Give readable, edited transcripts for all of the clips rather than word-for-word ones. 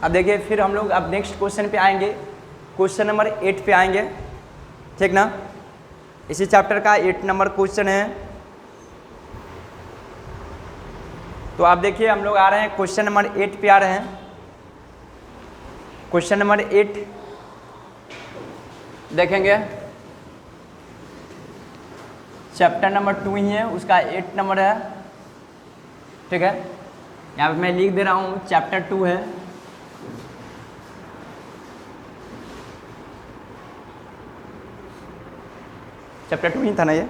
अब देखिए फिर हम लोग अब नेक्स्ट क्वेश्चन पे आएंगे, क्वेश्चन नंबर 8 पे आएंगे, ठीक ना। इसी चैप्टर का 8 नंबर क्वेश्चन है। तो आप देखिए हम लोग आ रहे हैं क्वेश्चन नंबर 8 पे आ रहे हैं। क्वेश्चन नंबर 8 देखेंगे, चैप्टर नंबर 2 ही है, उसका 8 नंबर है, ठीक है। यहाँ पे मैं लिख दे रहा हूँ चैप्टर 2 है। चैप्टर 2 ही था ना ये।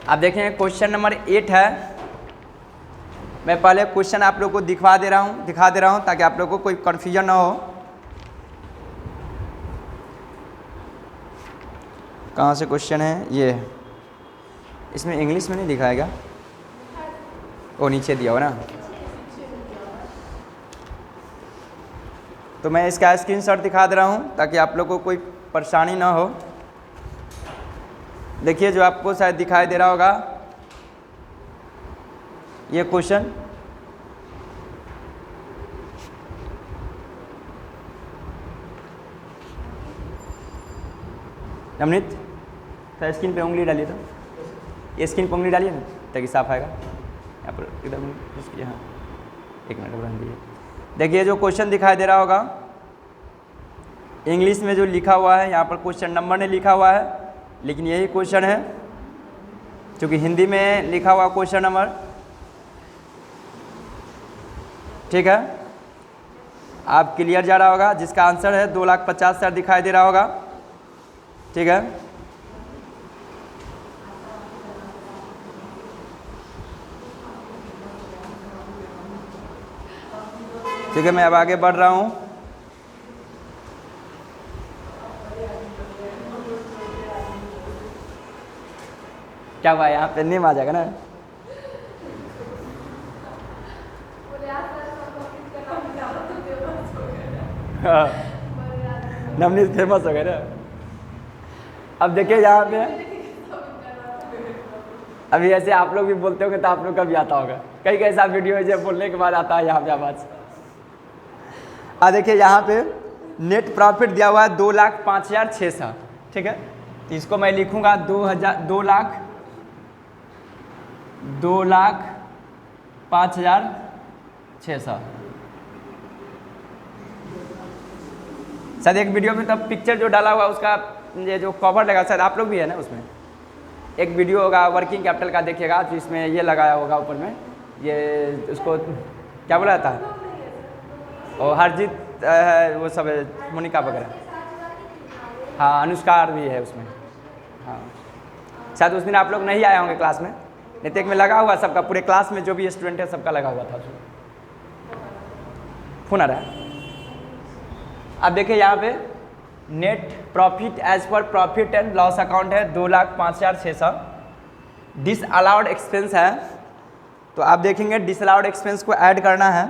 आप देखें क्वेश्चन नंबर 8 है। मैं पहले क्वेश्चन आप लोग को दिखा दे रहा हूँ ताकि आप लोग को कोई कन्फ्यूजन ना हो। कहाँ से क्वेश्चन है ये, इसमें इंग्लिश में नहीं दिखाएगा, वो नीचे दिया हो ना। तो मैं इसका स्क्रीनशॉट दिखा दे रहा हूँ ताकि आप लोग को कोई परेशानी ना हो। देखिए जो आपको शायद दिखाई दे रहा होगा ये क्वेश्चन, नवनीत तो स्क्रीन पे उंगली डालिए, तो ये स्क्रीन पे उंगली डालिए ना ताकि साफ आएगा। यहाँ पर एकदम यहाँ 1 मिनट रहने दीजिए। देखिए जो क्वेश्चन दिखाई दे रहा होगा इंग्लिश में जो लिखा हुआ है, यहाँ पर क्वेश्चन नंबर नहीं लिखा हुआ है, लेकिन यही क्वेश्चन है क्योंकि हिंदी में लिखा हुआ क्वेश्चन नंबर, ठीक है। आप क्लियर जा रहा होगा, जिसका आंसर है 2,50,000 दिखाई दे रहा होगा, ठीक है। ठीक है, मैं अब आगे बढ़ रहा हूँ। क्या हुआ, यहाँ पे नेम आ जाएगा ना। हाँ, नवनीत फेमस हो गए ना। अब देखिए यहाँ पे अभी ऐसे आप लोग भी बोलते होंगे तो आप लोग का भी आता होगा, कई ऐसा वीडियो है जब बोलने के बाद आता है यहाँ पे आवाज़। देखिए यहाँ पे नेट प्रॉफिट दिया हुआ है 2,05,600, ठीक है। तो इसको मैं लिखूंगा 2,05,600। शायद एक वीडियो में तब पिक्चर जो डाला हुआ उसका ये जो कवर लगा, शायद आप लोग भी है ना उसमें। एक वीडियो होगा वर्किंग कैपिटल का, देखिएगा जिसमें ये लगाया होगा ऊपर में, ये उसको क्या बोला था, और हरजीत है, वो सब है, मोनिका वगैरह, हाँ अनुष्का भी है उसमें। हाँ शायद उस दिन आप लोग नहीं आए होंगे क्लास में, नहीं तो एक में लगा हुआ सबका, पूरे क्लास में जो भी स्टूडेंट है सबका लगा हुआ था उसमें। फोन आ रहा है। अब देखिए यहाँ पे net profit as per profit and loss account है 2,05,600। डिस अलाउड एक्सपेंस है, तो आप देखेंगे डिस अलाउड एक्सपेंस को ऐड करना है।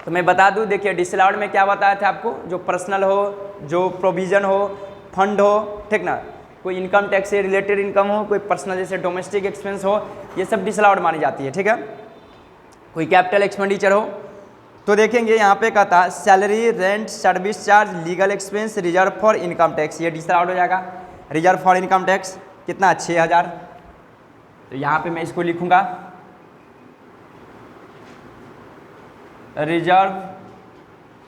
तो मैं बता दूं, देखिए डिस अलाउड में क्या बताया था आपको, जो पर्सनल हो, जो प्रोविज़न हो, फंड हो, ठीक ना, कोई इनकम टैक्स से रिलेटेड इनकम हो, कोई पर्सनल जैसे डोमेस्टिक एक्सपेंस हो, ये सब डिस अलाउड मानी जाती है, ठीक है। कोई कैपिटल एक्सपेंडिचर हो तो देखेंगे यहाँ पे कहता है salary, rent, service charge, legal expense, reserve for income tax, ये डिस अलाउड हो जाएगा। रिजर्व फॉर इनकम टैक्स कितना, 6,000। तो यहाँ पे मैं इसको लिखूंगा reserve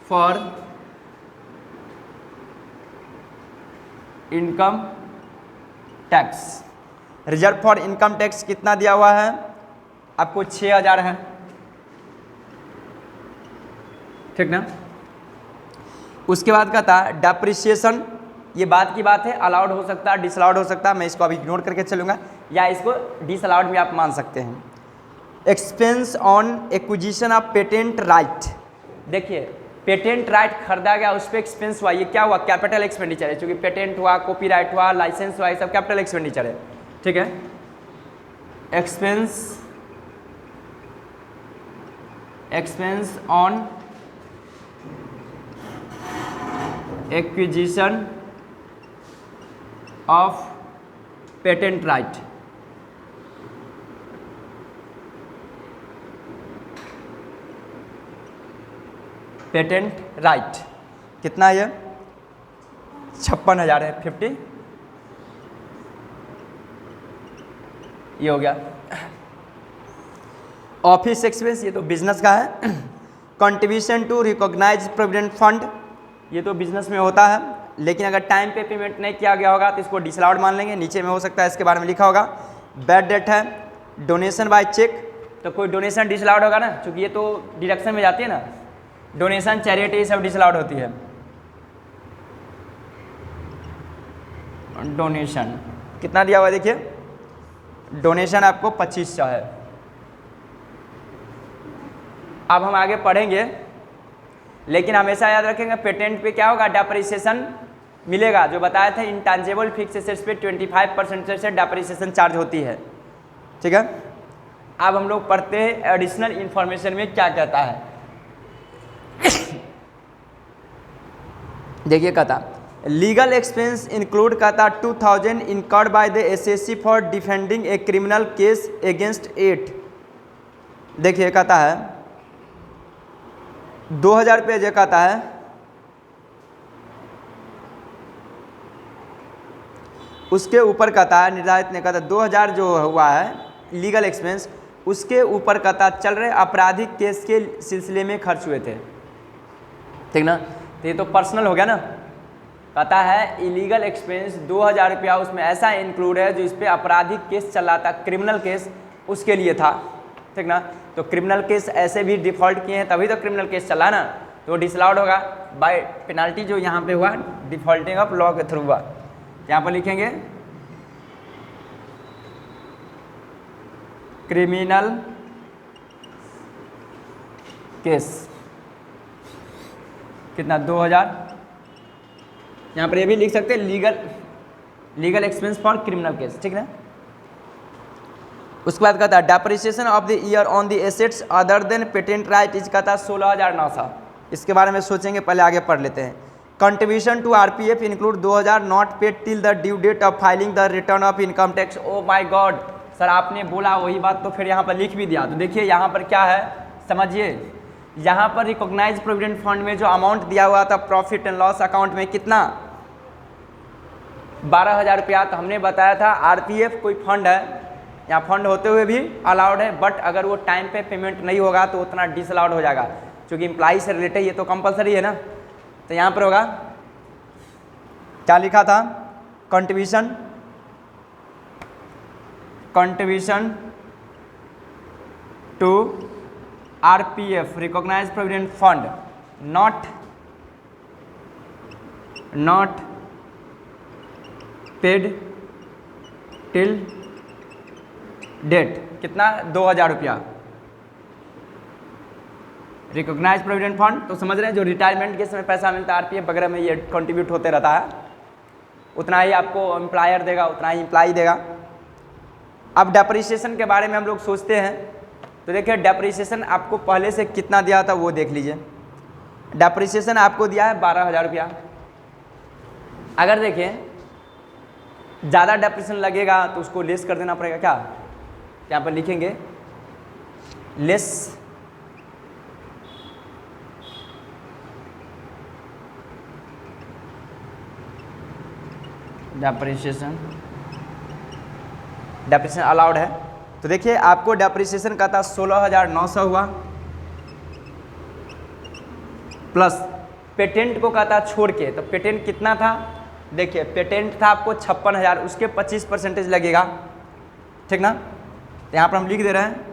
for income tax. Reserve for income tax कितना दिया हुआ है आपको, 6,000 है, ठीक ना। उसके बाद कहता है डेप्रिसिएशन, ये बात की बात है, अलाउड हो सकता है, डिसअलाउड हो सकता है, मैं इसको अभी इग्नोर करके चलूँगा, या इसको डिसअलाउड भी आप मान सकते हैं। Expense on acquisition of patent right, देखिए पेटेंट राइट खरीदा गया उस पर एक्सपेंस हुआ, ये क्या हुआ, कैपिटल एक्सपेंडिचर है, क्योंकि पेटेंट हुआ, कॉपीराइट हुआ, लाइसेंस हुआ, ये सब कैपिटल एक्सपेंडिचर है, ठीक है। Expense on acquisition of patent right, patent right कितना है ये 56,000 है 50 ये हो गया। ऑफिस एक्सपेंस ये तो बिजनेस का है। Contribution to recognise provident fund ये तो बिजनेस में होता है, लेकिन अगर टाइम पे पेमेंट नहीं किया गया होगा तो इसको डिसअलाउड मान लेंगे। नीचे में हो सकता है इसके बारे में लिखा होगा। बैड डेट है। डोनेशन बाय चेक तो कोई डोनेशन डिसअलाउड होगा ना, क्योंकि ये तो डिडक्शन में जाती है ना, डोनेशन चैरिटी सब डिसअलाउड होती है। डोनेशन कितना दिया हुआ है देखिए, डोनेशन आपको 2500 है। अब हम आगे पढ़ेंगे, लेकिन हमेशा याद रखेंगे पेटेंट पे क्या होगा, डेप्रिसिएशन मिलेगा। जो बताया था इंटेंजिबल फिक्स एसेट्स पे 25% से डेप्रिसिएशन चार्ज होती है। ठीक है, अब हम लोग पढ़ते हैं एडिशनल इंफॉर्मेशन में क्या कहता है। देखिए कहता लीगल एक्सपेंस इंक्लूड कहता 2000 incurred by the assessee for defending a criminal case against 8। देखिए कहता है 2000 रुपये जो कहता है उसके ऊपर कहता है निर्धारित ने कहता 2000 जो हुआ है लीगल एक्सपेंस उसके ऊपर कहता चल रहे आपराधिक केस के सिलसिले में खर्च हुए थे। ठीक ना, तो ये तो पर्सनल हो गया ना। कहता है इलीगल एक्सपेंस 2000 रुपया उसमें ऐसा इंक्लूड है जो इस पर आपराधिक केस चला था, क्रिमिनल केस उसके लिए था। ठीक ना, तो क्रिमिनल केस ऐसे भी डिफ़ॉल्ट किए हैं तभी तो क्रिमिनल केस चला ना, तो डिसअलाउड होगा बाय पेनाल्टी जो यहाँ पे हुआ डिफॉल्टिंग ऑफ लॉ के थ्रू हुआ। यहाँ पर लिखेंगे क्रिमिनल केस कितना 2000। यहाँ पर ये भी लिख सकते हैं legal expense for criminal case. ठीक ना, उसके बाद कहता है depreciation of the year on the assets other than patent right is कहता 16,900। इसके बारे में सोचेंगे, पहले आगे पढ़ लेते हैं। Contribution to RPF include 2000 not paid till the due date of filing the return of income tax. Oh my god sir, आपने बोला वही बात तो फिर यहाँ पर लिख भी दिया। तो देखिए यहाँ पर क्या है समझिए, यहाँ पर रिकॉग्नाइज प्रोविडेंट फंड में जो अमाउंट दिया हुआ था प्रॉफिट एंड लॉस अकाउंट में कितना 12,000 रुपया। तो हमने बताया था आरपीएफ कोई फंड है, यहाँ फंड होते हुए भी अलाउड है, बट अगर वो टाइम पे पेमेंट नहीं होगा तो उतना डिसअलाउड हो जाएगा, क्योंकि एम्प्लॉई से रिलेटेड ये तो कंपलसरी है ना। तो यहाँ पर होगा क्या लिखा था, contribution to RPF recognise provident fund not paid till date कितना 2000 रुपया। रिकॉग्नाइज प्रोविडेंट फंड तो समझ रहे हैं, जो रिटायरमेंट के समय पैसा मिलता है आरपीएफ वगैरह में ये कंट्रीब्यूट होते रहता है, उतना ही आपको एम्प्लॉयर देगा, उतना ही एम्प्लॉई देगा। अब डेप्रिसिएशन के बारे में हम लोग सोचते हैं, तो देखिए डेप्रिसिएशन आपको पहले से कितना दिया था वो देख लीजिए। डेप्रिसिएशन आपको दिया है 12,000 रुपया। अगर देखें ज़्यादा डेप्रिसिएशन लगेगा तो उसको लेस कर देना पड़ेगा। क्या यहाँ पर लिखेंगे लेस डेप्रिसिएशन अलाउड है। तो देखिए आपको डेप्रिसिएशन का था 16,900 हुआ, प्लस पेटेंट को कहता छोड़ के, तो पेटेंट कितना था देखिए, पेटेंट था आपको 56,000, उसके 25% लगेगा। ठीक ना, तो यहाँ पर हम लिख दे रहे हैं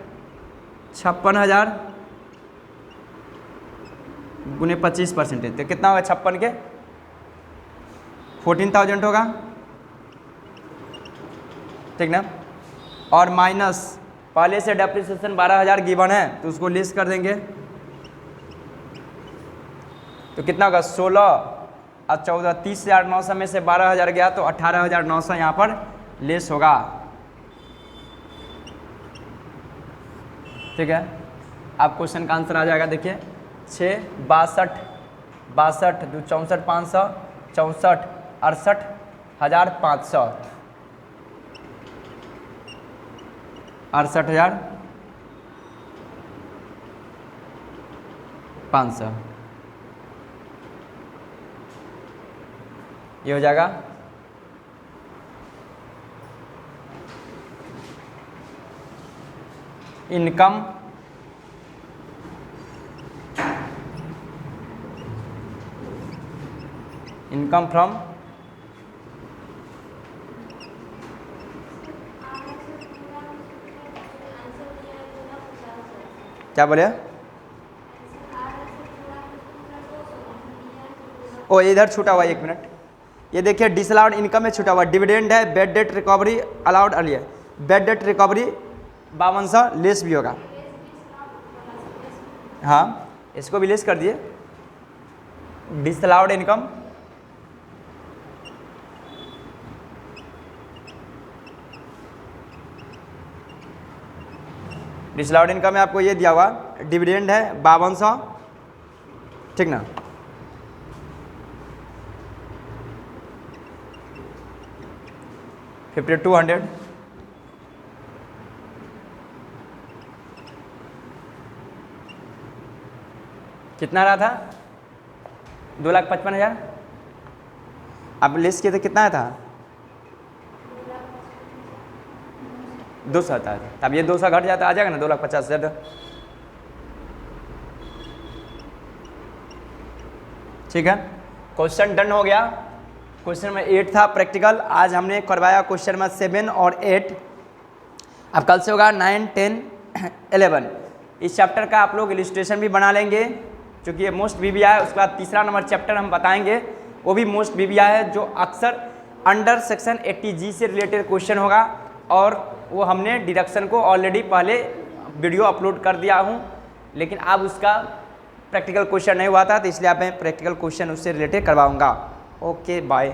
56,000 गुने 25%, तो कितना होगा 56 के 14,000 होगा। ठीक ना, और माइनस पहले से डेप्रिसिएशन 12,000 गिवन है तो उसको लेस कर देंगे, तो कितना होगा 16 और 14, 30,900 में से 12,000 गया तो 18,900 यहाँ पर लेस होगा। ठीक है, अब क्वेश्चन का आंसर आ जाएगा। देखिए 6 62 62 2 64 500 64 68,500 68,500। ये हो जाएगा इनकम फ्रॉम क्या बोले? ओ इधर छूटा हुआ 1 मिनट। ये देखिए डिसअलाउड इनकम में छूटा हुआ डिविडेंड है, bed date recovery allowed earlier, bed date recovery 5200 less भी होगा। हाँ इसको भी लेस कर दिए। डिसअलाउड इनकम डिसअलाउड इनकम में आपको ये दिया हुआ डिविडेंड है 5200, ठीक ना। $5200 कितना रहा था? 2,55,000। आप लिस्ट किए थे कितना था? 200 था। तब ये 200 घट जाता आ जाएगा ना 2,50,000। ठीक है, क्वेश्चन डन हो गया। क्वेश्चन नंबर 8 था प्रैक्टिकल। आज हमने करवाया क्वेश्चन नंबर 7 और 8। अब कल से होगा 9, 10, 11। इस चैप्टर का आप लोग इलिस्ट्रेशन भी बना लेंगे क्योंकि ये मोस्ट बीबीआई है। उसके बाद तीसरा नंबर चैप्टर हम बताएंगे, वो भी मोस्ट बीबीआई है, जो अक्सर अंडर सेक्शन 80G से रिलेटेड क्वेश्चन होगा। और वो हमने डिडक्शन को ऑलरेडी पहले वीडियो अपलोड कर दिया हूँ, लेकिन अब उसका प्रैक्टिकल क्वेश्चन नहीं हुआ था, तो इसलिए आप मैं प्रैक्टिकल क्वेश्चन उससे रिलेटेड करवाऊँगा। Okay bye.